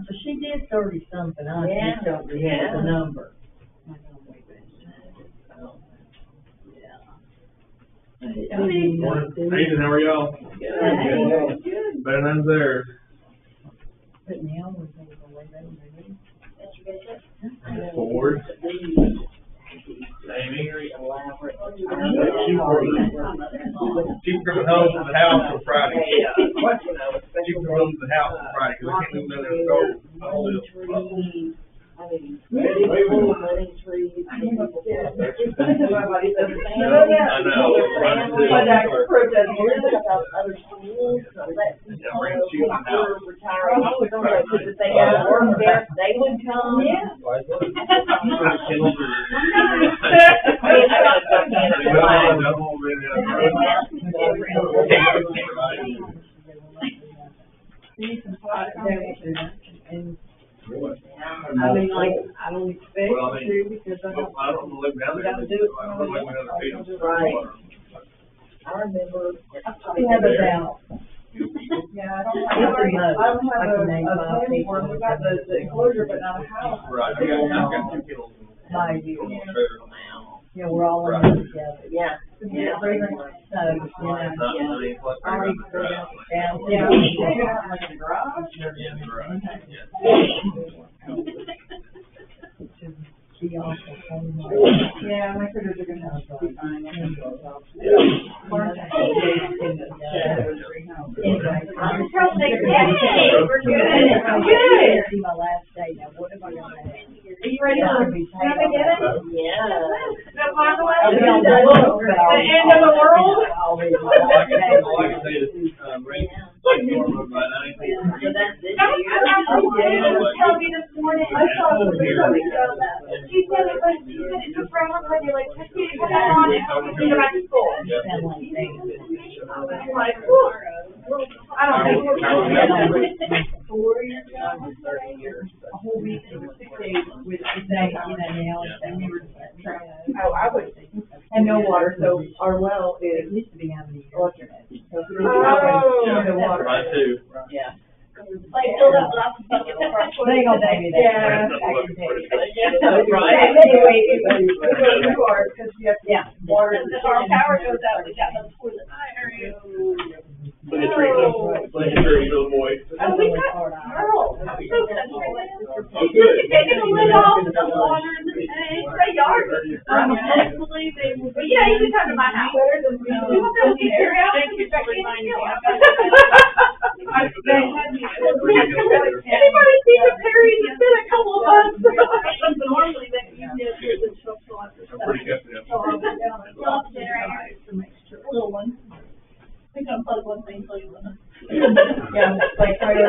So she did 30-something, I Yeah. just don't remember Yeah. the number. Morning. Hayden, how are y'all? Good. Better than there. But now we're going to leave it. Ford. Amy. Elaborate. She's coming home from the house on Friday. What, you know, She's coming home from the house on Friday, because I can't move down there and go. Money trees. I know. My doctor approved of years about other schools, so that people were retiring, because if they got work there, they would come. Yeah. I got stuck And I mean, like, I don't expect Well, I mean, to, because I I don't live down there. gotta do it. I don't live down there. Right. I remember. We have about, Yeah, I don't have a planning form, we got the enclosure, but not a house. Right, I got 2 kilos. my year. Yeah, we're all in it together. Yeah. Yeah. So, you know, I need to go down. Yeah. Yeah. Like a garage? She also told me. Yeah, my critters are gonna be fine. I'm so sick. Yay, we're good. Good. This is my last day now. What am I gonna do? Are you ready to get it? Yeah. The apocalypse? I'll be on The end of the world? All I can say is, rain, storm, by 9. So that's this I year. told you this morning, I saw the she said it took forever for you, like, just get it on and go back to school. Sound like they. I'm like, whew. I don't think. 4 years ago, 30 years, a whole week, 6 days with the day, you know, now, and we were trying. Oh, I would, and no water, so our well It is. used to be having the Electric. So Oh. no water. Mine too. Yeah. Like, filled up lots of buckets. They ain't gonna pay me that. Yeah. I can tell you. Right. Anyway, it goes too hard, because you have to. Yeah. Water. If our power goes out, we got no toilet area. Play a tree, little boy. Oh, we got girls. So country now. Oh, good. Taking the lid off, the water in the tank, the yard. Unbelievable. But yeah, you can come to my house. You want to get your house? Thank you for reminding me. Anybody see the Perry? It's been a couple of months. Normally that you get the social after I'm stuff. pretty good. So I'll go down and drop the generator to make sure, little one. I think I'm plugged one thing, plug one. Yeah, like, try to,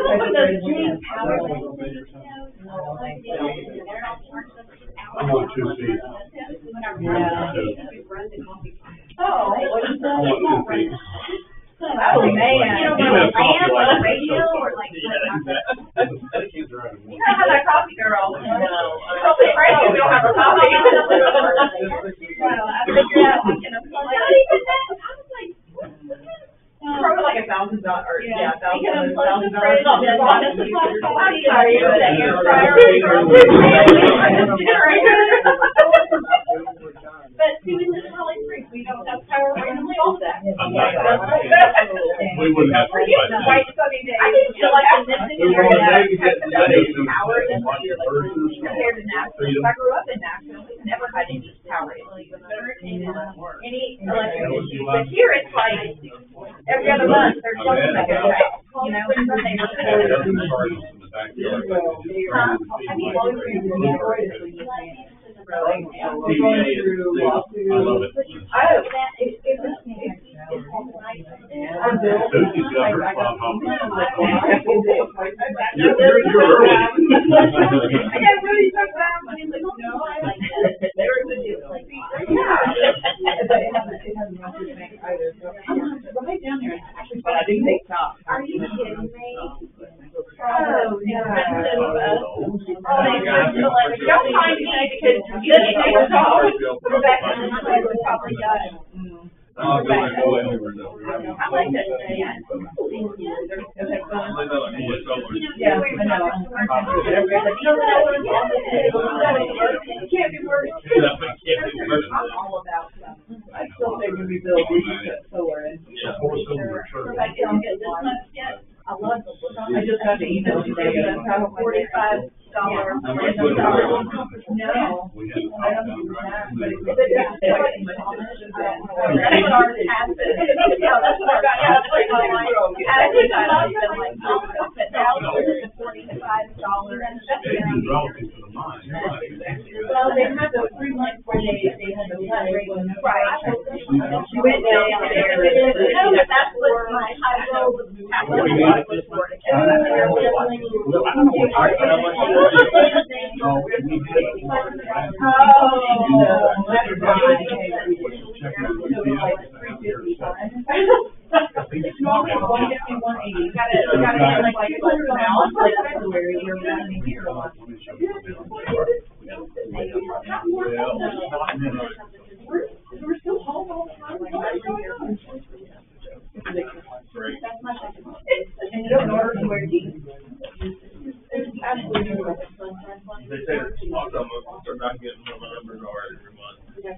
I'm on 2 feet. Yeah. Oh, what is I'm on 2 feet. Oh, man. You don't know, a lamp or a radio or like. Kids are out of You don't have that coffee girl. No. Probably right, we don't have a coffee. Well, I figured out we can apply. Not even that, I was like, Probably like $1,000, or, yeah, $1,000. we can unplug the fridge, $1,000. and run it to the coffee, sorry, Yeah. the air fryer. But see, we live in Holly Springs, we don't have power randomly all that. I'm not- We wouldn't have to For you, fight that. right, sunny days. I didn't feel like in this We were area, on the day to get the day to power in watch the birds. compared to Nashville. I grew up in Nashville, we never had any power. Any electricity, but here it's like every other month, there's something that goes out, you know, and then they Yeah, report there's it. the charges in the backyard. I love it. Susie's got her spot home. You're early. I got really so bad, but he's like, no, I like that. They were good deal. Like, But I didn't take top. are you kidding me? Oh, yeah. Don't mind me because you didn't take off. Rebecca and I would probably got it. I'll go and go over. I like that, yeah. Yeah, I know. Can't be worse. I'm all about that. I still say when we build, we should put solar in. I didn't get this much yet. I love the look. I just got the email today. $45. No. We had. I don't do that, but it's. That's what ours has been. Yeah, that's what I got, yeah, that's like my line. I think I love them, like, but now it's $45. It's relative to the mine. Well, they had those 3 months where they had the flat rate. Right. She went down there. No, but that's what my high road was for. It's normally 150, 180. Gotta get like now, it's like February, you're running here. We're still home all the time. And you don't order to wear jeans. Absolutely. They say it's awesome, they're not getting what my numbers are every month. Yeah.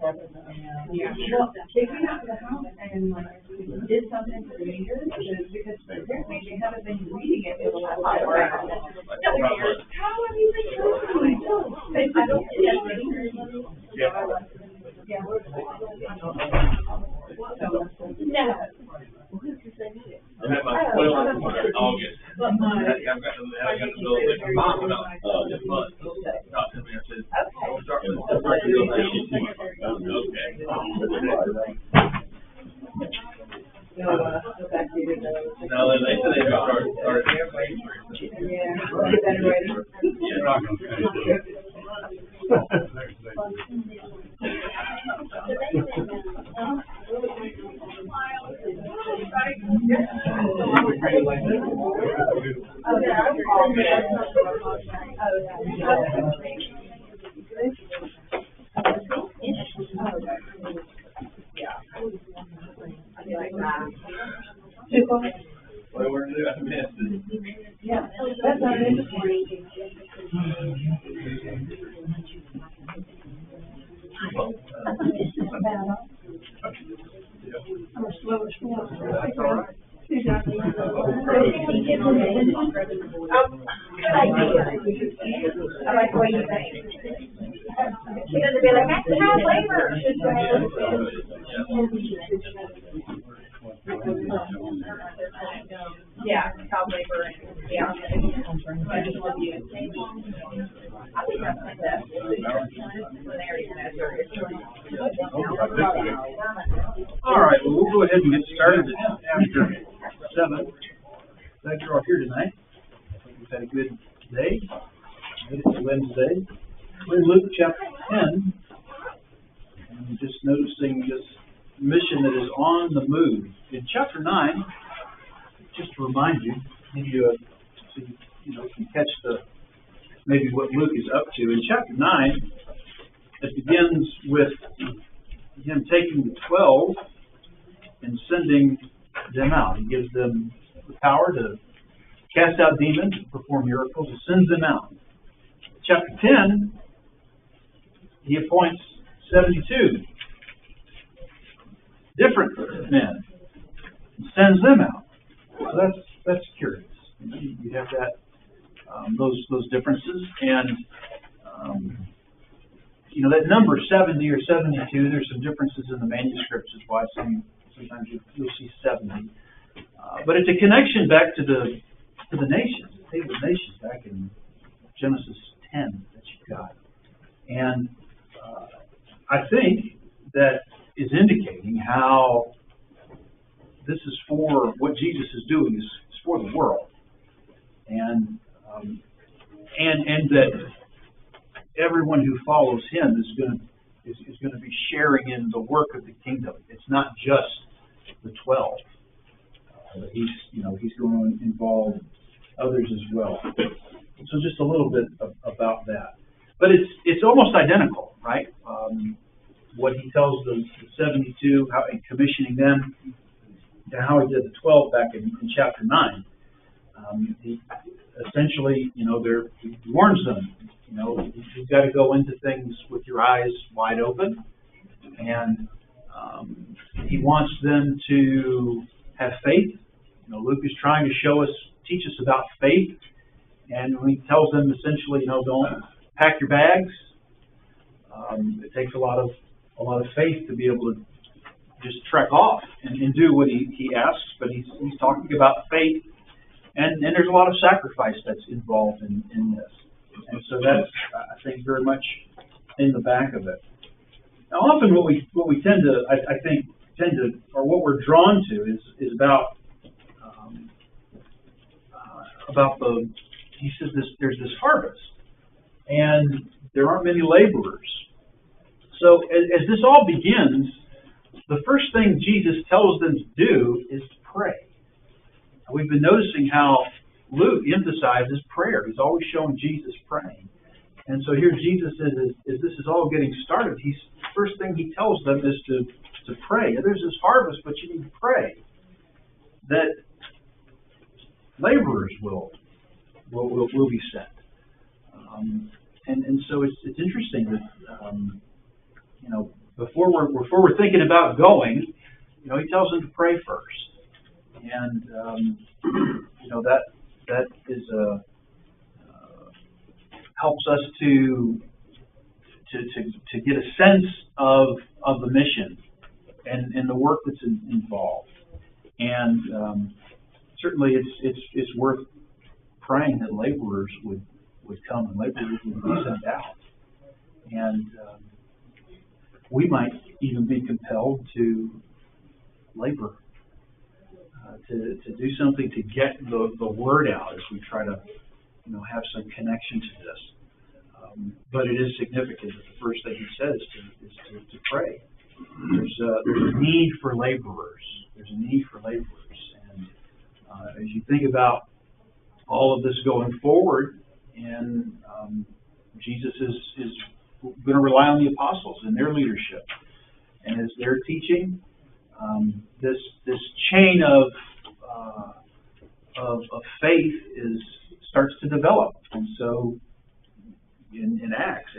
Well, if you have the house and like did something to the meter, because apparently they haven't been reading it for the last 5 hours. How have you been doing? I don't see it. Yeah. Yeah. I had my oil in August. I've got the bill this month, this month. Talked to me, I said, start with the first bill now. Okay. Go back to the. No, they said they started. Yeah, get that ready. You're not gonna finish it. What we're gonna do, I missed it. Yeah, that's not interesting. That's all right. I like the way you think. She doesn't be like, that's child labor. Yeah, child labor and, yeah. I just love you. I think that's my best. All right, well, we'll go ahead and get started after 7. Glad you're all here tonight. I think we've had a good day. Made it to Wednesday. We're in Luke chapter 10. And just noticing this mission that is on the move. In chapter 9, just to remind you, give you a, so you know, can catch the, maybe what Luke is up to. In chapter 9, it begins with him taking the 12 and sending them out. He gives them the power to cast out demons, perform miracles. He sends them out. Chapter 10, he appoints 72 different men and sends them out. So that's curious. You have that those differences, and you know that number 70 or 72. There's some differences in the manuscripts, is why sometimes you'll see 70. But it's a connection back to the nations, the table of nations, back in Genesis 10 that you've got, and I think that is indicating how this is for what Jesus is doing is for the world, and that everyone who follows him is going to be sharing in the work of the kingdom. It's not just the 12. He's going to involve others as well. So just a little bit about that, but it's almost identical, right? What he tells the 72, how in commissioning them, how he did the 12 back in chapter 9. He essentially, he warns them, you've got to go into things with your eyes wide open, and he wants them to have faith. Luke is trying to teach us about faith, and when he tells them essentially, don't pack your bags, it takes a lot of faith to be able to just trek off and do what he asks, but he's talking about faith, and there's a lot of sacrifice that's involved in this. And so that's, I think, very much in the back of it. Now, often what we tend to, I think, or what we're drawn to is about he says there's this harvest, and there aren't many laborers. So as this all begins, the first thing Jesus tells them to do is to pray. We've been noticing how Luke emphasizes prayer. He's always showing Jesus praying. And so here Jesus says, as this is all getting started, the first thing he tells them is to pray. There's this harvest, but you need to pray that laborers will be sent. And so it's interesting that before we're thinking about going, he tells them to pray first, and that is helps us to get a sense of the mission and the work that's involved, and certainly it's worth praying that laborers would come and laborers would be sent out, and we might even be compelled to labor, to do something to get the word out as we try to have some connection to this. But it is significant that the first thing he says is to pray. There's a need for laborers. There's a need for laborers. And as you think about all of this going forward, and Jesus is going to rely on the apostles and their leadership. And as they're teaching, this chain of faith starts to develop. And so in Acts,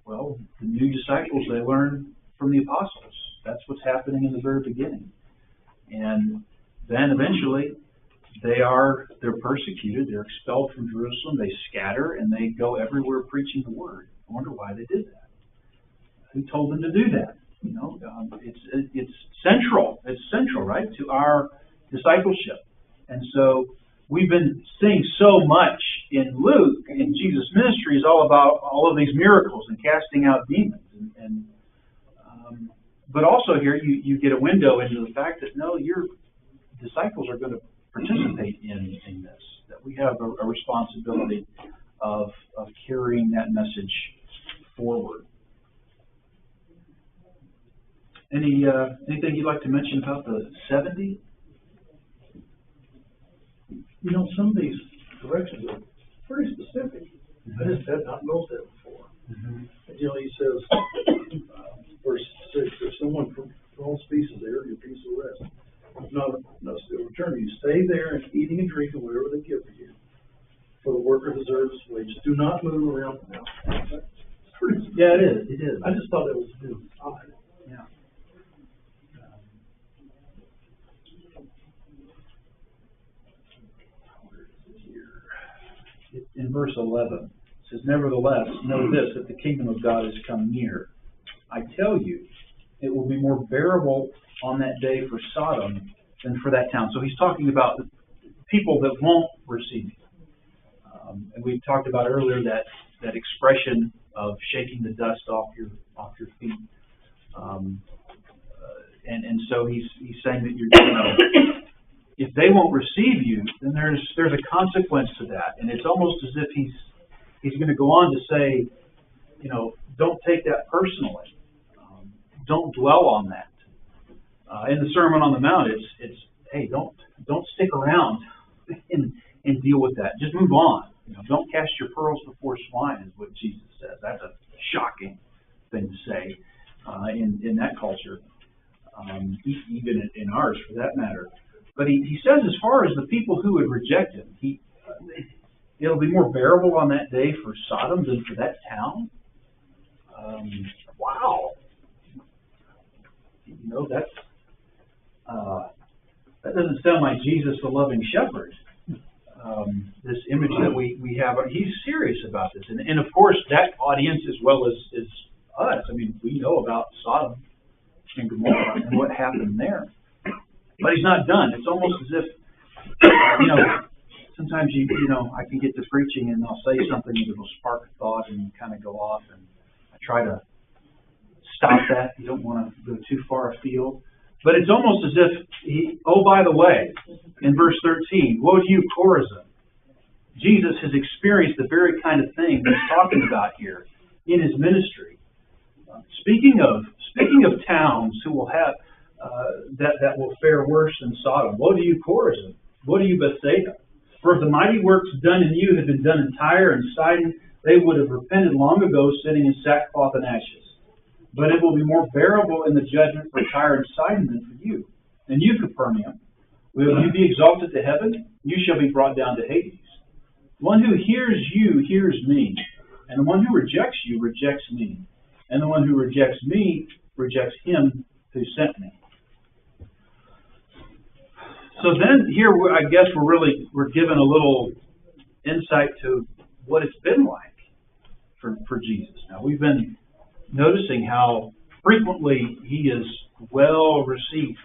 the new disciples, they learn from the apostles. That's what's happening in the very beginning. And then eventually they're persecuted, they're expelled from Jerusalem, they scatter, and they go everywhere preaching the word. I wonder why they did that. Who told them to do that? It's central. It's central, right, to our discipleship. And so we've been seeing so much in Luke, in Jesus' ministry, is all about all of these miracles and casting out demons. But also here you get a window into the fact that, no, your disciples are going to participate in this, that we have a responsibility of carrying that message forward. Anything you'd like to mention about the 70? Some of these directions are pretty specific. I just had not noticed that before. Mm-hmm. And, he says, verse 6, if someone from all species there, your peace will rest. If not, still return to you. Stay there and eating and drinking whatever they give you. For the worker deserves his wages. Do not move around now. Yeah, it is. It is. I just thought that was odd. Yeah. In verse 11, it says, nevertheless, know this, that the kingdom of God has come near. I tell you, it will be more bearable on that day for Sodom than for that town. So he's talking about the people that won't receive him. And we talked about earlier that expression of shaking the dust off your feet. And so he's saying that if they won't receive you, then there's a consequence to that. And it's almost as if he's going to go on to say, don't take that personally. Don't dwell on that. In the Sermon on the Mount, it's hey, don't stick around and deal with that. Just move on. Don't cast your pearls before swine, is what Jesus says. That's a shocking thing to say in that culture, even in ours for that matter. But he says as far as the people who would reject him, it'll be more bearable on that day for Sodom than for that town. Wow. You know, that doesn't sound like Jesus, the loving shepherd. This image that we have, he's serious about this. And of course, that audience as well as us, I mean, we know about Sodom and Gomorrah and what happened there. But he's not done. It's almost as if, sometimes you know, I can get to preaching and I'll say something that will spark a thought and kind of go off, and I try to stop that. You don't want to go too far afield. But it's almost as if by the way, in verse 13, woe to you, Chorazin. Jesus has experienced the very kind of thing he's talking about here in his ministry. Speaking of towns who will have that will fare worse than Sodom, woe to you, Chorazin. Woe to you, Bethsaida. For if the mighty works done in you had been done in Tyre and Sidon, they would have repented long ago, sitting in sackcloth and ashes. But it will be more bearable in the judgment for Tyre and Sidon than for you. And you, Capernaum, will you be exalted to heaven? You shall be brought down to Hades. The one who hears you hears me, and the one who rejects you rejects me, and the one who rejects me rejects him who sent me. So then here, I guess we're given a little insight to what it's been like for Jesus. Now, we've been noticing how frequently he is well received.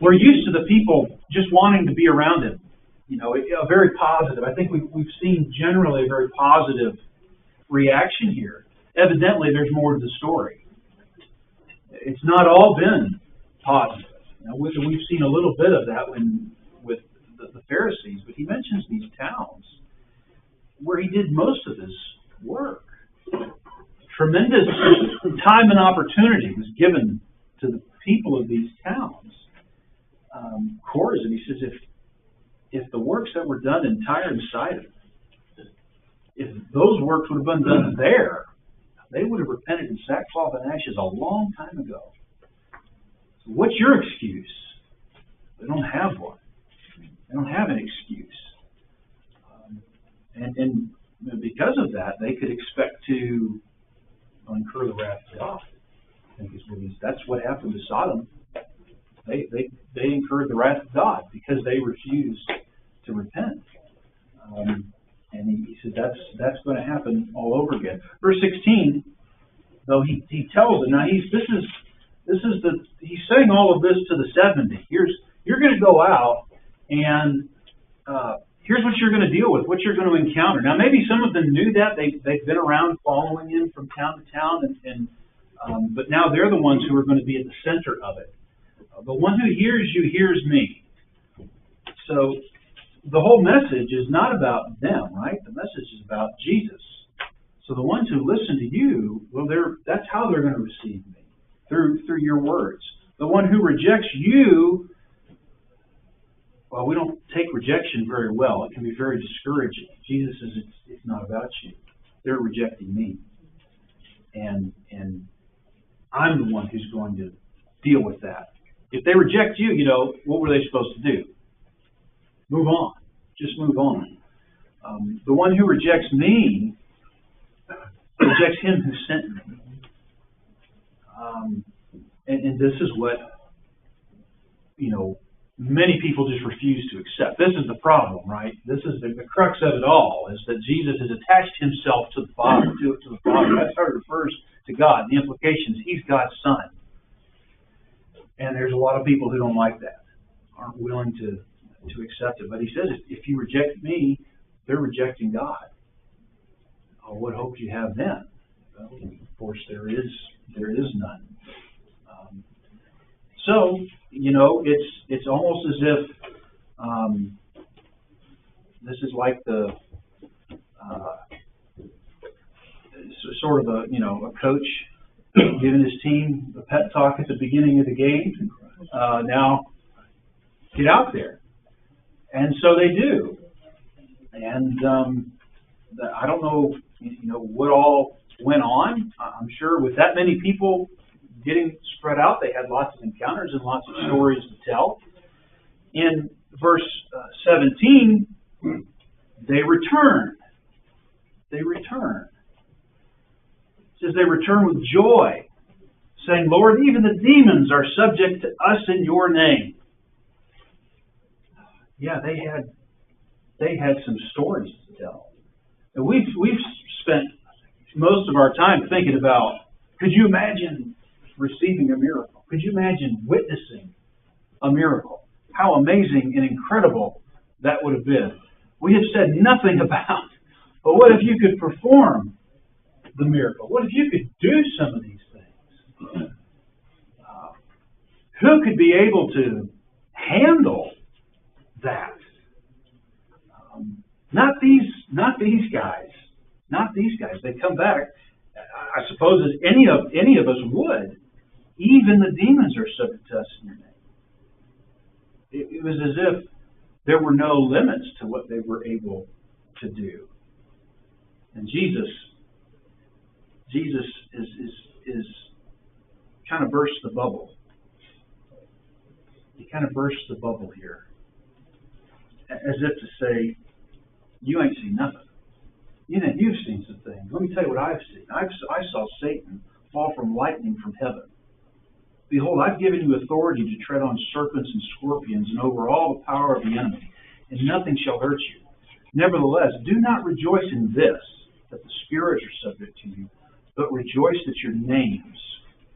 We're used to the people just wanting to be around him. You know, a very positive. I think we've seen generally a very positive reaction here. Evidently, there's more to the story. It's not all been positive. Now, we've seen a little bit of that with the Pharisees, but he mentions these towns where he did most of his work. Tremendous time and opportunity was given to the people of these towns. Chorazin, he says, if the works that were done in Tyre and Sidon, if those works would have been done there, they would have repented in sackcloth and ashes a long time ago. So what's your excuse? They don't have one. They don't have an excuse. And because of that, they could expect to incur the wrath of God. I think that's what happened to Sodom. They incurred the wrath of God because they refused to repent. And he said that's going to happen all over again. Verse 16, though he tells them, now he's saying all of this to the 70. You're going to go out and here's what you're going to deal with, what you're going to encounter. Now maybe some of them knew that they've been around following him from town to town, but now they're the ones who are going to be at the center of it. The one who hears you hears me. So the whole message is not about them, right? The message is about Jesus. So the ones who listen to you, well, that's how they're going to receive me, through your words. The one who rejects you, well, we don't take rejection very well. It can be very discouraging. Jesus says it's not about you. They're rejecting me. And I'm the one who's going to deal with that. If they reject you, what were they supposed to do? Move on. Just move on. The one who rejects me rejects him who sent me. And this is what, many people just refuse to accept. This is the problem, right? This is the crux of it all, is that Jesus has attached himself to the Father, to the Father. That's how he refers to God. The implications, he's God's Son. And there's a lot of people who don't like that, aren't willing to accept it. But he says, if you reject me, they're rejecting God. Oh, what hope do you have then? Well, of course, there is none. So, it's almost as if this is like the sort of a coach giving his team a pep talk at the beginning of the game. Now, get out there. And so they do. And I don't know, what all went on. I'm sure with that many people getting spread out, they had lots of encounters and lots of stories to tell. In verse 17, they returned. They returned. It says they returned with joy, saying, Lord, even the demons are subject to us in your name. Yeah, they had some stories to tell. And we've spent most of our time thinking about, could you imagine receiving a miracle? Could you imagine witnessing a miracle? How amazing and incredible that would have been. We have said nothing about, but what if you could perform the miracle? What if you could do some of these things? Who could be able to handle that? Not these guys. Not these guys. They come back. I suppose as any of us would. Even the demons are subject to us in your name. It was as if there were no limits to what they were able to do. And Jesus is kind of burst the bubble. He kind of bursts the bubble here, as if to say, "You ain't seen nothing. You've seen some things. Let me tell you what I've seen. I saw Satan fall from lightning from heaven. Behold, I've given you authority to tread on serpents and scorpions and over all the power of the enemy, and nothing shall hurt you. Nevertheless, do not rejoice in this, that the spirits are subject to you, but rejoice that your names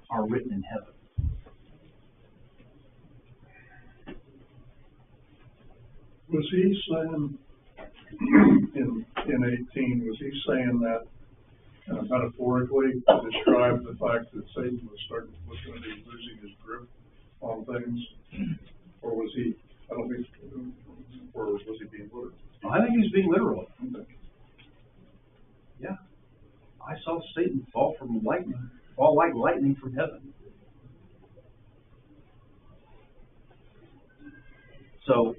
are written in heaven." Was he saying, in 18, was he saying that metaphorically to describe the fact that Satan was going to be losing his grip on things? Or was he, or was he being literal? I think he was being literal. Okay. Yeah. I saw Satan fall like lightning from heaven. So,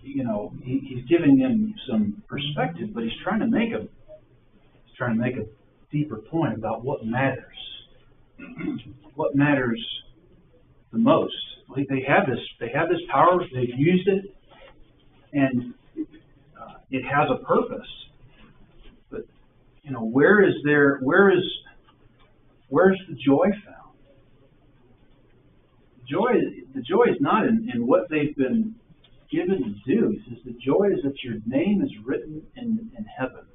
he's giving them some perspective, but he's trying to make a deeper point about what matters. What matters the most? Like they have this power. They've used it, and it has a purpose. But where's the joy found? The joy is not in what they've been given to do. He says the joy is that your name is written in heaven.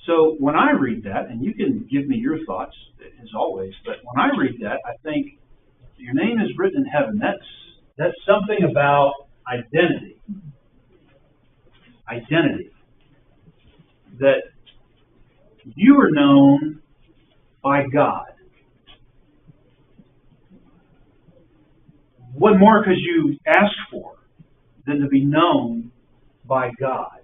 So when I read that, and you can give me your thoughts as always, but when I read that, I think your name is written in heaven. That's something about identity. Identity. That you are known by God. What more could you ask for than to be known by God?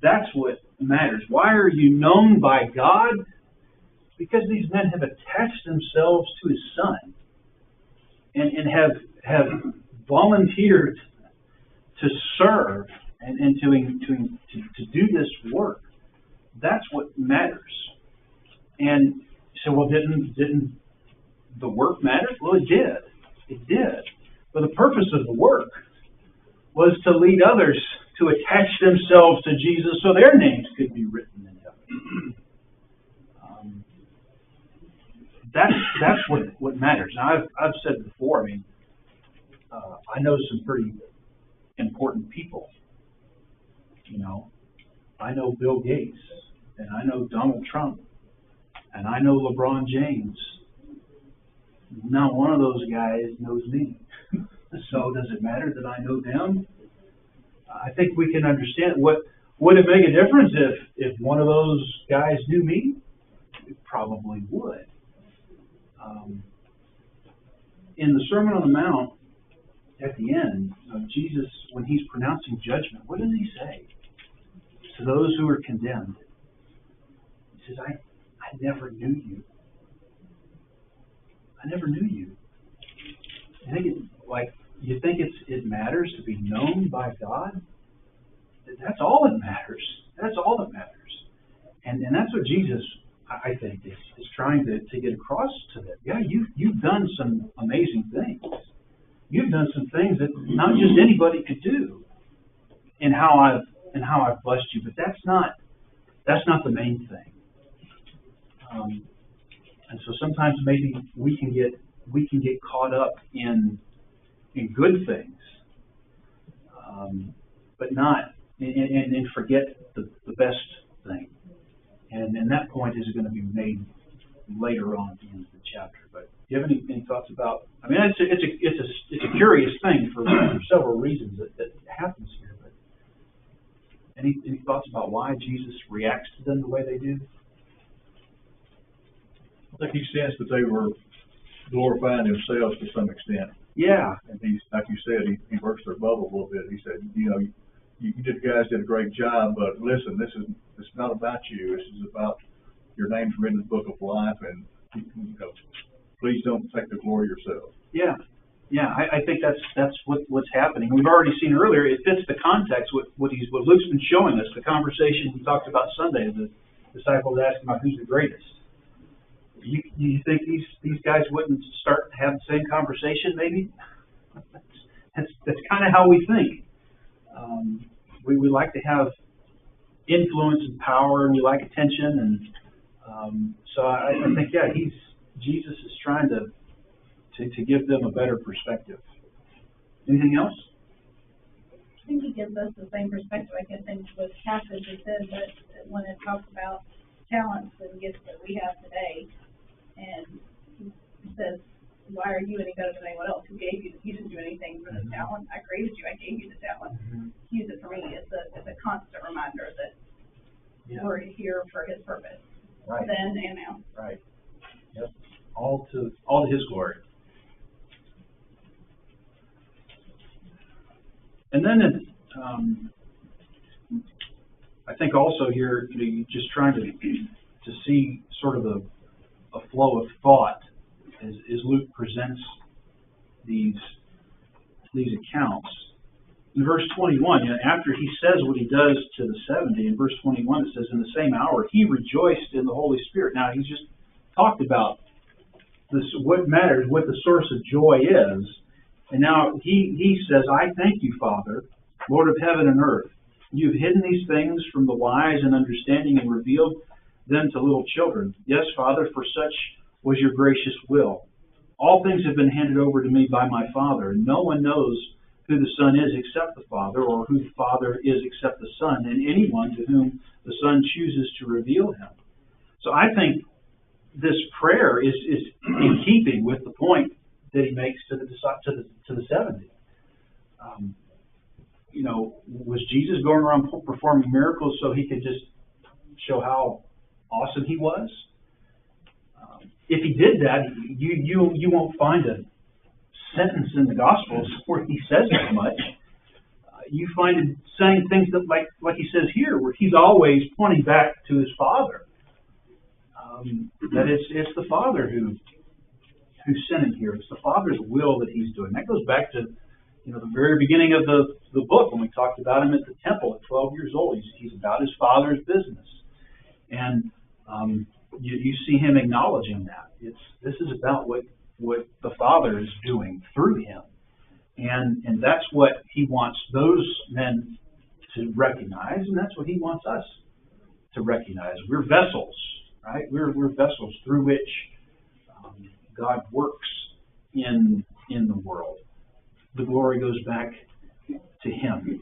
That's what matters. Why are you known by God? Because these men have attached themselves to His Son and have volunteered to serve and to do this work. That's what matters. And so, well, didn't the work matter? Well, it did. It did. But the purpose of the work was to lead others to attach themselves to Jesus so their names could be written in heaven. That's what matters. Now, I've said before, I know some pretty important people. I know Bill Gates, and I know Donald Trump, and I know LeBron James. Not one of those guys knows me. So does it matter that I know them? I think we can understand. Would it make a difference if one of those guys knew me? It probably would. In the Sermon on the Mount, at the end, Jesus, when He's pronouncing judgment, what does He say to those who are condemned? He says, I never knew you. I never knew you. You think it matters to be known by God? That's all that matters. That's all that matters. And that's what Jesus, I think, is trying to get across to them. Yeah, you've done some amazing things. You've done some things that not just anybody could do in how I've blessed you, but that's not the main thing. And so sometimes maybe we can get caught up in good things, but not and forget the best thing. And that point is going to be made later on at the end of the chapter. But do you have any thoughts about? I mean, it's a curious thing for several reasons that happens here. But any thoughts about why Jesus reacts to them the way they do? I think he sensed that they were glorifying themselves to some extent. Yeah. And he's, like you said, he burst their bubble a little bit. He said, you guys did a great job, but listen, it's not about you. This is about your name's written in the book of life, and please don't take the glory yourself. Yeah. Yeah, I think that's what's happening. We've already seen earlier, it fits the context what Luke's been showing us, the conversation we talked about Sunday, the disciples asking about who's the greatest. You think these guys wouldn't start to have the same conversation maybe? That's kind of how we think. We like to have influence and power, and we like attention, and so I think Jesus is trying to give them a better perspective. Anything else? I think he gives us the same perspective, I guess, in what passage it says that when it talks about talents and gifts that we have today, and he says, why are you any better than anyone else? Who gave you? You didn't do anything for the talent. I created you. I gave you the talent. Use it for me. It's a constant reminder that we're here for His purpose, Right. then and now. Right. Yep. All to His glory. And then I think also here, you're just trying to see sort of a flow of thought as Luke presents these accounts. In verse 21, after he says what he does to the 70, in verse 21 it says, in the same hour he rejoiced in the Holy Spirit. Now he's just talked about this, what matters, what the source of joy is. And now he says, I thank you, Father, Lord of heaven and earth. You've hidden these things from the wise and understanding and revealed them to little children. Yes, Father, for such was your gracious will. All things have been handed over to me by my Father, and no one knows who the Son is except the Father, or who the Father is except the Son, and anyone to whom the Son chooses to reveal him. So I think this prayer is in keeping with the point that he makes to the 70. Was Jesus going around performing miracles so he could just show how awesome he was? If he did that, you won't find a sentence in the Gospels where he says that much. You find him saying things that, like he says here, where he's always pointing back to his Father. That it's the Father who sent him here. It's the Father's will that he's doing. That goes back to the very beginning of the book when we talked about him at the temple at 12 years old. He's about his Father's business, and you see him acknowledging that. This is about what the Father is doing through him, and that's what he wants those men to recognize, and that's what he wants us to recognize. We're vessels, right? We're vessels through which God works in the world. The glory goes back to him.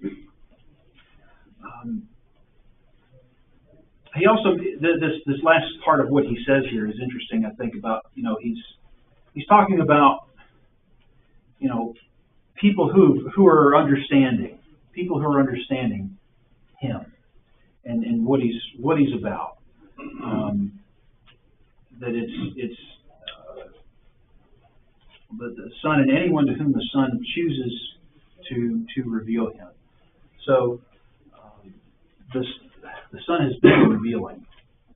He also, this last part of what he says here is interesting. I think about, he's talking about, people who are understanding him and what he's about. That it's the Son and anyone to whom the Son chooses to reveal him. So the Son has been revealing.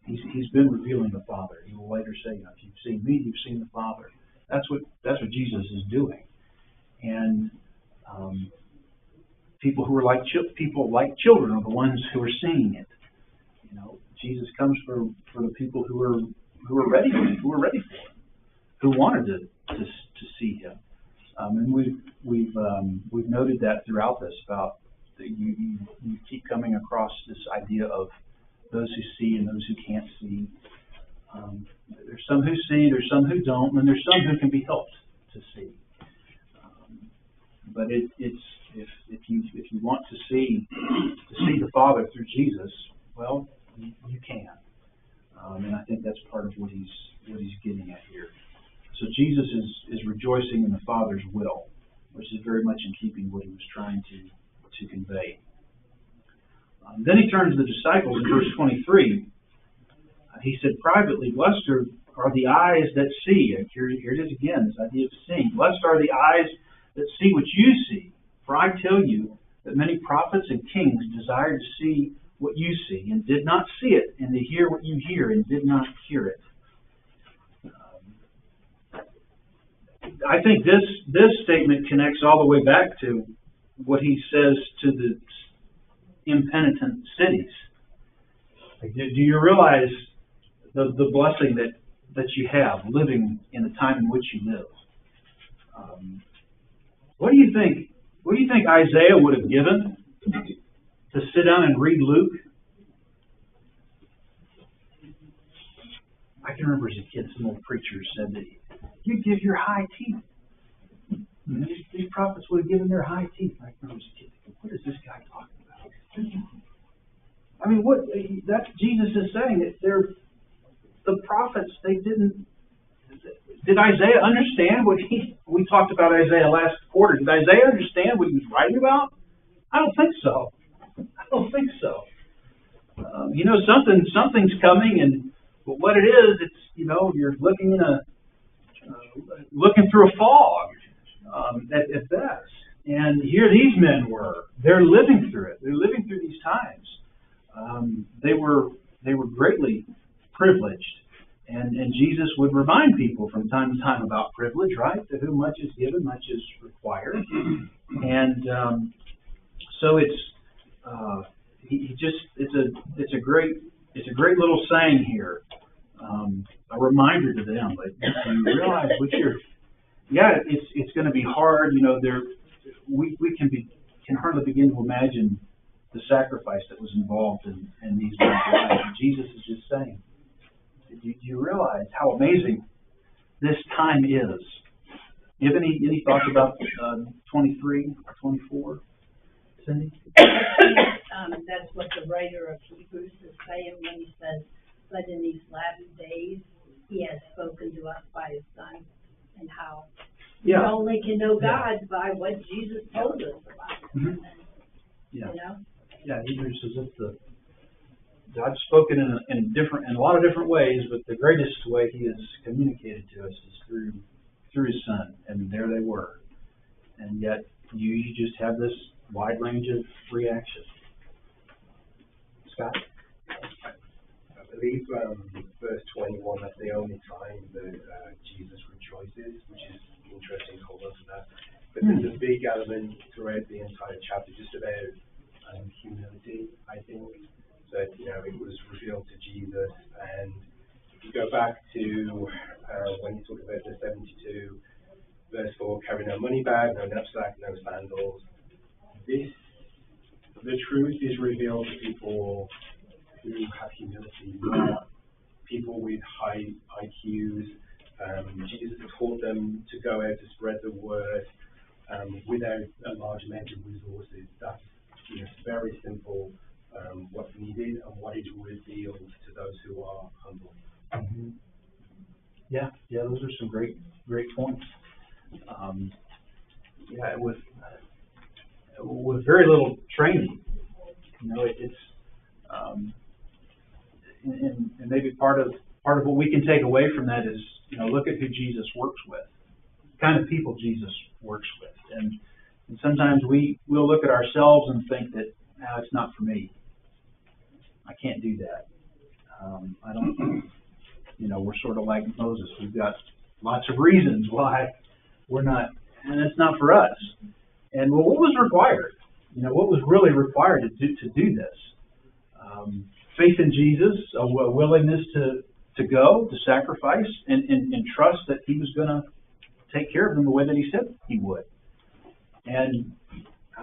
He's been revealing the Father. He will later say, if you've seen me, you've seen the Father. That's what Jesus is doing. And people like children are the ones who are seeing it. Jesus comes for the people who are ready for Him, who wanted to see Him. And we've noted that throughout this about that you keep coming across this idea of those who see and those who can't see. There's some who see, there's some who don't, and there's some who can be helped to see. But it's if you want to see the Father through Jesus, well, you can. And I think that's part of what he's getting at here. So Jesus is rejoicing in the Father's will, which is very much in keeping what he was trying to convey. Then he turns to the disciples in verse 23. He said, privately, blessed are the eyes that see. And here it is again, this idea of seeing. Blessed are the eyes that see what you see. For I tell you that many prophets and kings desired to see what you see, and did not see it, and to hear what you hear, and did not hear it. I think this statement connects all the way back to what he says to the impenitent cities. Do you realize the blessing that you have living in the time in which you live? What do you think Isaiah would have given to sit down and read Luke? I can remember as a kid, some old preachers said that you'd give your high teeth. These prophets would have given their high teeth. I remember as a kid thinking, what is this guy talking about? I mean, what Jesus is saying that the prophets, they didn't. Did Isaiah understand what we talked about Isaiah last quarter? Did Isaiah understand what he was writing about? I don't think so. Something's coming, but what it is, it's you're looking looking through a fog at best. And here these men were. They're living through it. They're living through these times. They were greatly privileged. And Jesus would remind people from time to time about privilege, right? To whom much is given, much is required. And so it's a great little saying here, a reminder to them. But you realize it's going to be hard. We can hardly begin to imagine the sacrifice that was involved in these men's lives. And Jesus is just saying, do you realize how amazing this time is? Do you have any thoughts about 23 or 24, Cindy? That's what the writer of Hebrews is saying when he says, but in these latter days he has spoken to us by his Son, and how we only can know God by what Jesus told us about him. Mm-hmm. Hebrews says that God's spoken in a lot of different ways, but the greatest way He has communicated to us is through His Son, and there they were. And yet you just have this wide range of reaction. Scott? I believe verse 21, that's the only time that Jesus rejoices, which is interesting to hold on to that. But there's a big element throughout the entire chapter just about humility, I think. That it was revealed to Jesus, and if you go back to when you talk about the 72, verse 4, carry no money bag, no knapsack, no sandals. The truth is revealed to people who have humility, not people with high IQs. Jesus taught them to go out to spread the word without a large amount of resources. That's very simple. What's needed and what is revealed to those who are humble. Mm-hmm. Yeah, those are some great points. With very little training, it's and maybe part of what we can take away from that is look at who Jesus works with, the kind of people Jesus works with, and sometimes we'll look at ourselves and think that it's not for me. I can't do that. I don't. We're sort of like Moses. We've got lots of reasons why we're not, and it's not for us. And what was required? What was really required to do this? faith in Jesus, a willingness to go, to sacrifice, and trust that He was going to take care of them the way that He said He would. And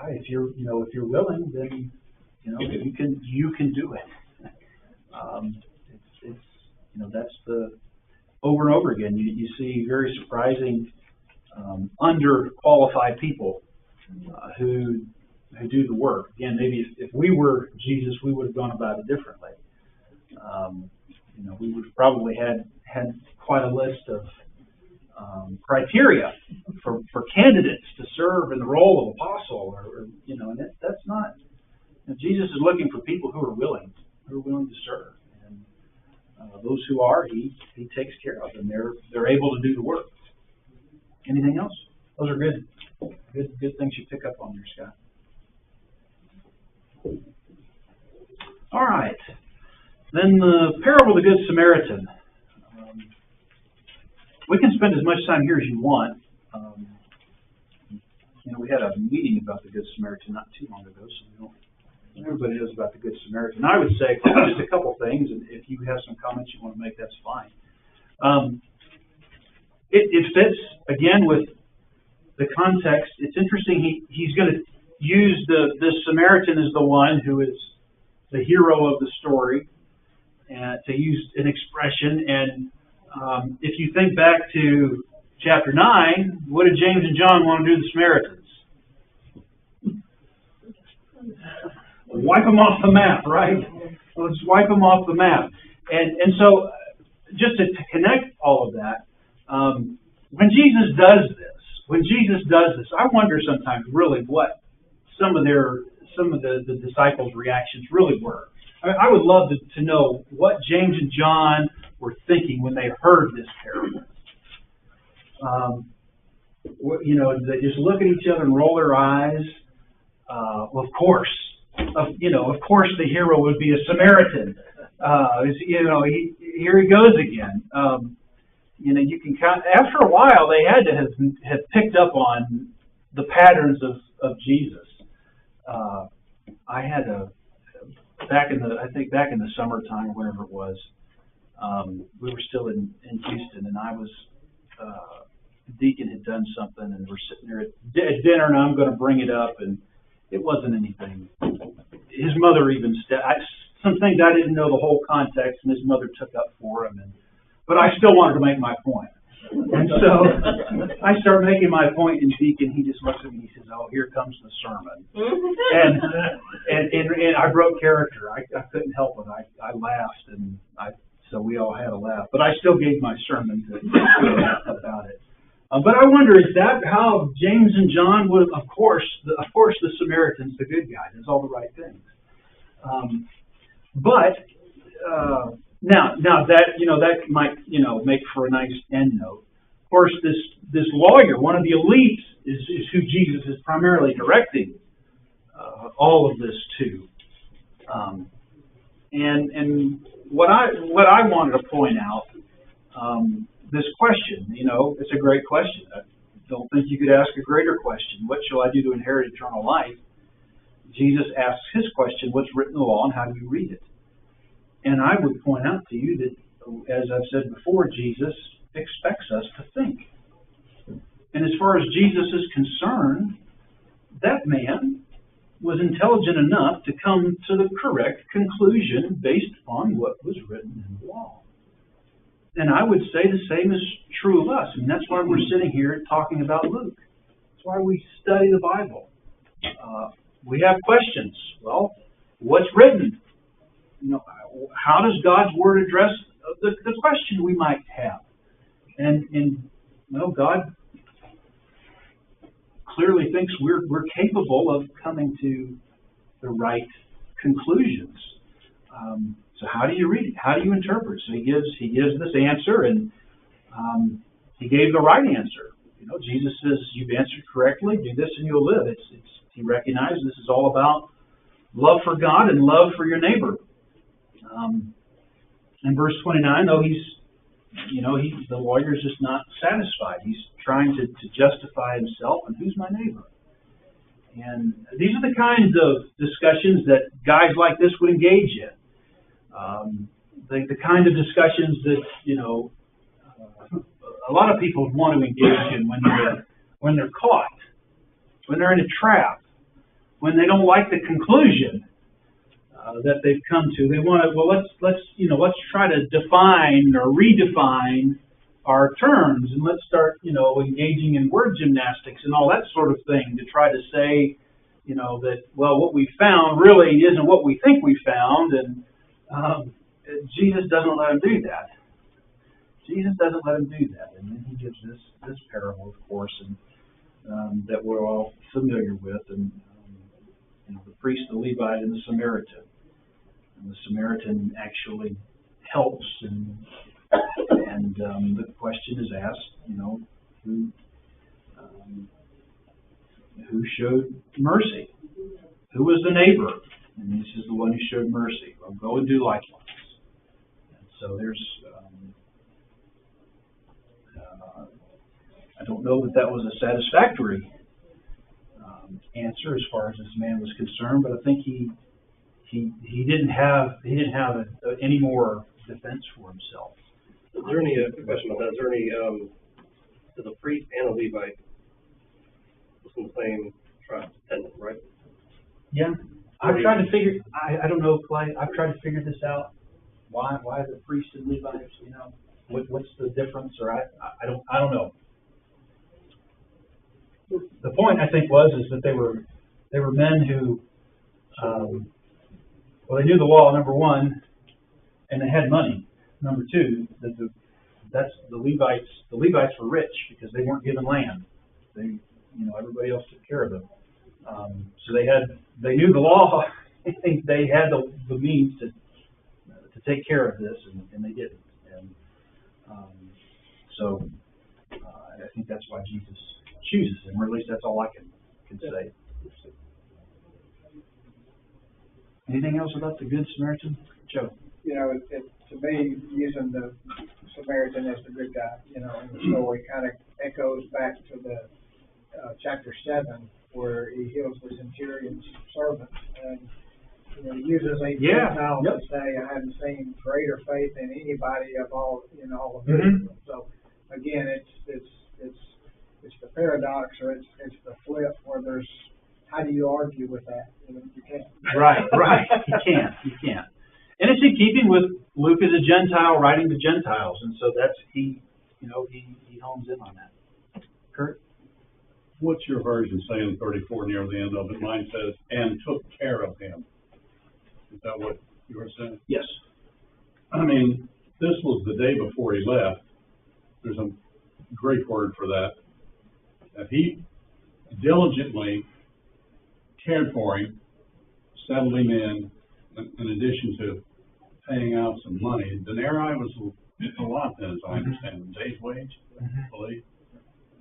if you're willing, then you can do it. That's the over and over again. You see very surprising underqualified people who do the work. Again, maybe if we were Jesus, we would have gone about it differently. We would have probably had quite a list of criteria for candidates to serve in the role of apostle, and that's not. Jesus is looking for people who are willing to serve, and those who are, He takes care of, and they're able to do the work. Anything else? Those are good things you pick up on there, Scott. All right. Then the parable of the Good Samaritan. We can spend as much time here as you want. We had a meeting about the Good Samaritan not too long ago, so everybody knows about the Good Samaritan. I would say just a couple things, and if you have some comments you want to make, that's fine. It fits, again, with the context. It's interesting, he's going to use this Samaritan as the one who is the hero of the story, to use an expression. And if you think back to chapter 9, what did James and John want to do to the Samaritans? Wipe them off the map, right? Let's wipe them off the map. And so, just to connect all of that, when Jesus does this, I wonder sometimes really what some of the disciples' reactions really were. I would love to know what James and John were thinking when they heard this parable. They just look at each other and roll their eyes. Of course, the hero would be a Samaritan. Here he goes again. You can count. After a while, they had to have picked up on the patterns of Jesus. I had back in the summertime, whenever it was, we were still in Houston, and I was Deacon had done something, and we're sitting there at dinner, and I'm going to bring it up, and it wasn't anything. His mother even some things I didn't know the whole context, and his mother took up for him, but I still wanted to make my point. And so I start making my point, and Deacon, he just looks at me and he says, "Oh, here comes the sermon." and I broke character. I couldn't help it. I laughed, and so we all had a laugh. But I still gave my sermon to about it. But I wonder, is that how James and John would have? Of course, the Samaritans, the good guy, does all the right things. Now that might make for a nice end note. Of course, this lawyer, one of the elites, is who Jesus is primarily directing all of this to. And what I wanted to point out, this question, it's a great question. I don't think you could ask a greater question. What shall I do to inherit eternal life? Jesus asks his question, what's written in the law and how do you read it? And I would point out to you that, as I've said before, Jesus expects us to think. And as far as Jesus is concerned, that man was intelligent enough to come to the correct conclusion based upon what was written in the law. And I would say the same is true of us. And that's why we're sitting here talking about Luke. That's why we study the Bible. We have questions. Well, what's written? How does God's Word address the question we might have? And God clearly thinks we're capable of coming to the right conclusions. So how do you read it? How do you interpret? So he gives this answer, and he gave the right answer. Jesus says, "You've answered correctly. Do this, and you'll live." He recognizes this is all about love for God and love for your neighbor. In verse 29, though the lawyer's just not satisfied. He's trying to justify himself, and who's my neighbor? And these are the kinds of discussions that guys like this would engage in. the kind of discussions that, you know, a lot of people want to engage in when they're caught, when they're in a trap, when they don't like the conclusion that they've come to. They want to, well, let's try to define or redefine our terms, and let's start, you know, engaging in word gymnastics and all that sort of thing to try to say, you know, that, well, what we found really isn't what we think we found, and Jesus doesn't let them do that. Jesus doesn't let them do that, and then he gives this parable, of course, and that we're all familiar with, and you know, the priest, the Levite, and the Samaritan. And the Samaritan actually helps, and the question is asked, you know, who showed mercy? Who was the neighbor? And this is the one who showed mercy. Well, go and do likewise. And so there's, I don't know that that was a satisfactory answer as far as this man was concerned, but I think he didn't have any more defense for himself. Is there any question about that? Is there any to the priest and a Levite was in the same tribe, right? Yeah, I've tried to figure. I don't know, Clay. I've tried to figure this out. Why the priest and Levites? You know, what's the difference? Or I don't know. The point, I think, is that they were men who, well, they knew the law, number one, and they had money. Number two, that the Levites. The Levites were rich because they weren't given land. They, you know, everybody else took care of them. So they knew the law. I think they had the means to take care of this, and they didn't. And so I think that's why Jesus chooses him, or at least that's all I can say. Anything else about the Good Samaritan, Joe? You know, to me, using the Samaritan as the good guy, you know, in the story kind of echoes back to the chapter 7, where he heals the centurion's servant, and you know, he uses a Gentile to say, "I haven't seen greater faith in anybody of all in all of Israel." So again, it's the paradox, or it's the flip, where there's, how do you argue with that? You can't. Right. You can't. And it's in keeping with Luke as a Gentile writing to Gentiles, and so that's he hones in on that. Kurt? What's your version say in 34 near the end of it? Mine says, "and took care of him." Is that what you were saying? Yes. I mean, this was the day before he left. There's a Greek word for that. That he diligently cared for him, settled him in addition to paying out some money. Denarii was a lot then, as I understand, a day's wage, I believe.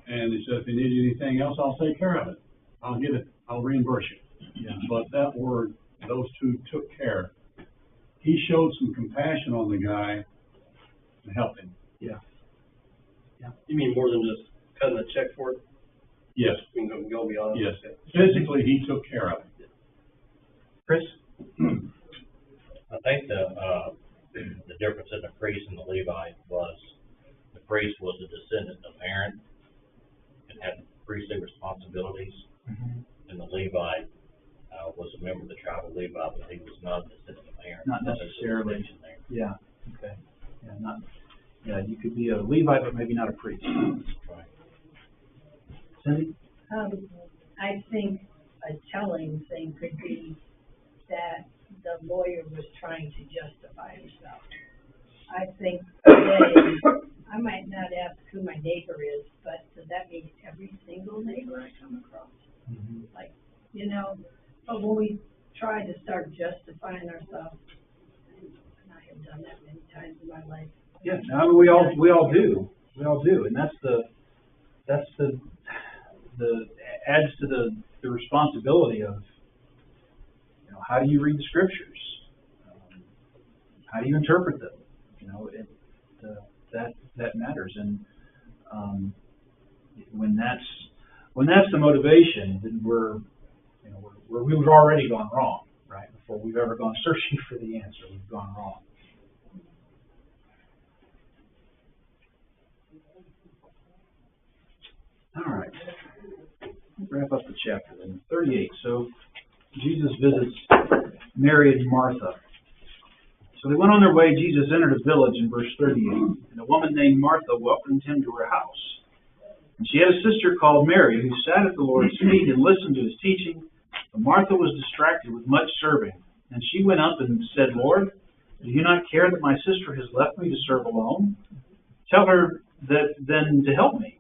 And he said, if you need anything else, I'll take care of it. I'll get it. I'll reimburse you. Yeah. But that word, those two took care. He showed some compassion on the guy and helped him. Yeah. You mean more than just cutting a check for it? Yes. You can go beyond. Yes. Physically, he took care of it. Chris? I think the difference in the priest and the Levite was the priest was a descendant of Aaron and had priestly responsibilities, and the Levite was a member of the tribe of Levi, but he was not a descendant of Aaron. Not necessarily. Yeah. Okay. Yeah. You could be a Levite, but maybe not a priest. Right. Cindy? I think a telling thing could be that the lawyer was trying to justify himself. I think today, I might not ask who my neighbor is, but does that mean every single neighbor I come across? Like, you know, but when we try to start justifying ourselves, and I have done that many times in my life. Yeah, no, we all do, and that's the adds to the responsibility of, you know, how do you read the scriptures? How do you interpret them? You know, that matters, and when that's the motivation, then we've already gone wrong, right? Before we've ever gone searching for the answer, we've gone wrong. All right. Wrap up the chapter then. 38. So Jesus visits Mary and Martha. So they went on their way. Jesus entered a village in verse 38. And a woman named Martha welcomed him to her house. And she had a sister called Mary who sat at the Lord's feet and listened to his teaching. But Martha was distracted with much serving. And she went up and said, Lord, do you not care that my sister has left me to serve alone? Tell her then to help me.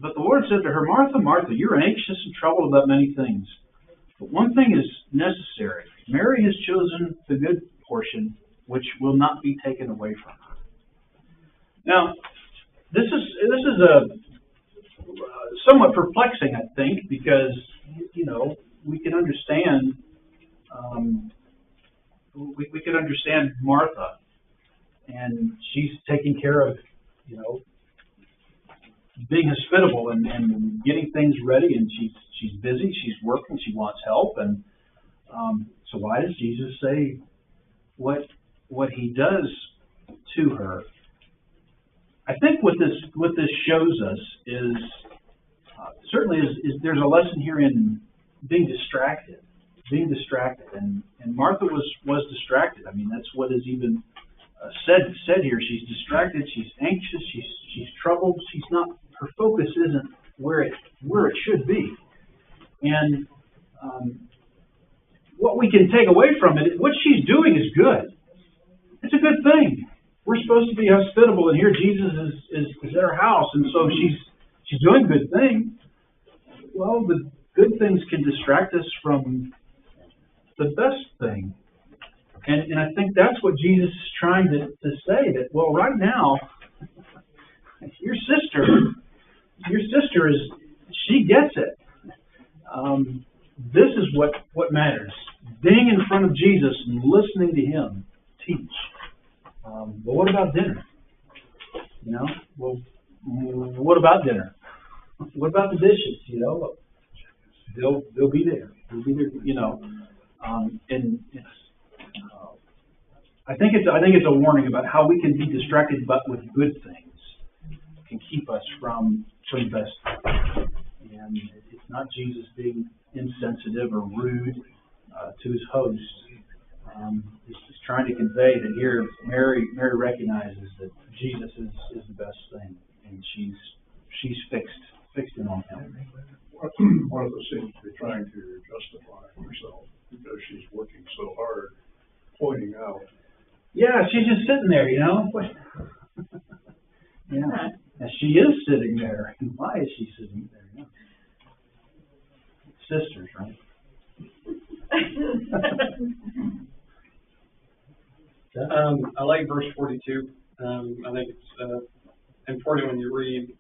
But the Lord said to her, Martha, Martha, you're anxious and troubled about many things. But one thing is necessary. Mary has chosen the good portion, which will not be taken away from her. Now, this is a somewhat perplexing, I think, because, we can understand, we can understand Martha, and she's taking care of, being hospitable and getting things ready, and she's busy, she's working, she wants help, and so why does Jesus say what he does to her? I think what this shows us is certainly is there's a lesson here in being distracted, and Martha was distracted. I mean, that's what is even said here. She's distracted, she's anxious, she's troubled, she's not. Her focus isn't where it should be, and what we can take away from it, what she's doing is good. It's a good thing. We're supposed to be hospitable, and here Jesus is at our house, and so she's doing a good thing. Well, the good things can distract us from the best thing, and I think that's what Jesus is trying to say. That right now, your sister she gets it. This is what matters. Being in front of Jesus and listening to him teach. But what about dinner? What about dinner? What about the dishes? They'll be there. They'll be there. And I think it's a warning about how we can be distracted, but with good things can keep us from the best. And it's not Jesus being insensitive or rude to his host. It's just trying to convey that here Mary recognizes that Jesus is the best thing, and she's fixed in on him. Martha seems to be trying to justify herself because she's working so hard, pointing out. Yeah, she's just sitting there, Yeah, and she is sitting there. And why is she sitting there? Sisters, right? I like verse 42. I think it's important when you read.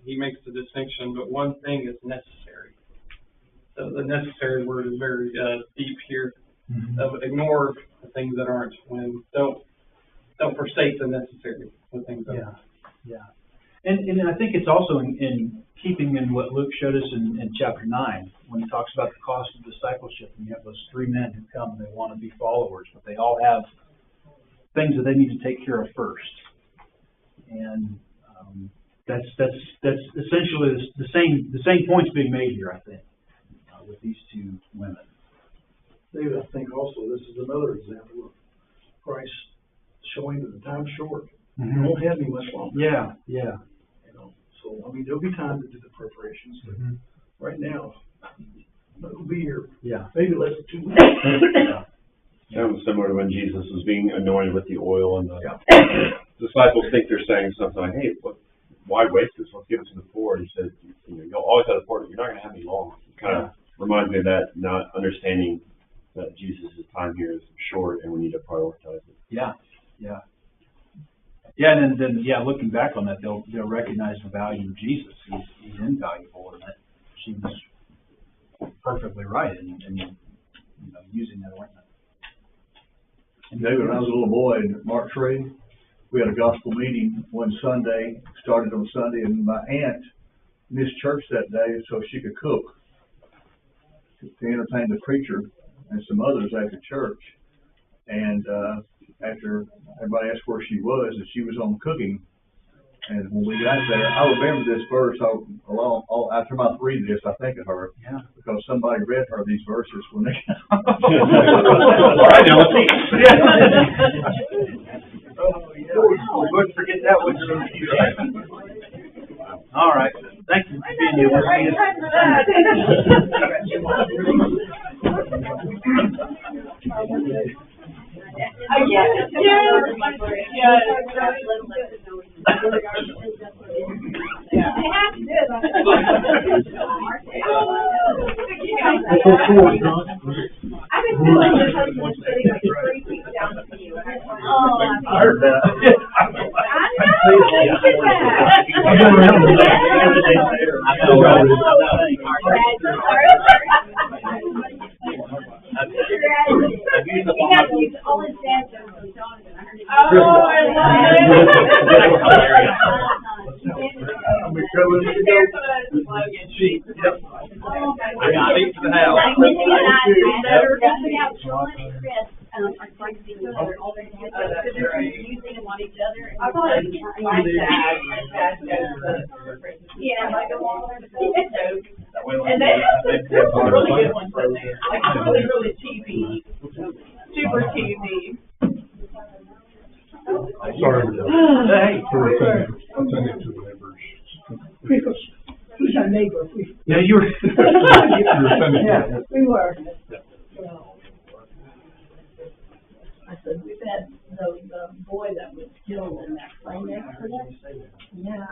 He makes the distinction, but one thing is necessary. So the necessary word is very deep here. But ignore the things that aren't. Don't forsake the necessary. The things that aren't. Yeah. And I think it's also in keeping in what Luke showed us in chapter 9 when he talks about the cost of discipleship. And you have those three men who come and they want to be followers, but they all have things that they need to take care of first. And that's essentially the same points being made here, I think, with these two women. David, I think also this is another example of Christ showing that the time's short. You won't have me much longer. Yeah. So, there'll be time to do the preparations, but right now, it'll be here. Yeah. Maybe less than 2 weeks. That was similar to when Jesus was being anointed with the oil, and the disciples think they're saying something like, hey, why waste this? Let's give it to the poor. He said, you'll always have the poor, but you're not going to have me long. It kind of reminds me of that, not understanding that Jesus' time here is short and we need to prioritize it. Yeah, and then looking back on that, they'll recognize the value of Jesus. He's invaluable, and that she was perfectly right in using that ointment. And David, when I was a little boy in Mark Trade, we had a gospel meeting one Sunday, started on Sunday, and my aunt missed church that day so she could cook to entertain the preacher and some others after church. And after everybody asked where she was, and she was on cooking, And when we got there, I remember this verse after my reading this, I think of her. Yeah. Because somebody read her these verses when they. All right, now let's see. Oh, yeah. We wouldn't forget that one. All right, thank you for being here. We'll see you. I've been feeling your husband sitting like 3 feet down from you. I heard that. I know, look at that. I've been around the block. He has to use all his dad jokes on Jonathan. I heard it. Oh, I Sheep, yep. I got it for the house. Better coming out, Sean and Chris, are trying to be each other, all their kids, because they're using them on each other. I thought it was like that. Yeah, like a wall. And they have some really good ones in there, like really, really cheesy, super cheesy. Sorry. Hey. Send it to the neighbors. Who's our neighbor? Yeah, you were. Yeah, we were. I said, we've had the boy that was killed in that plane accident. Yeah.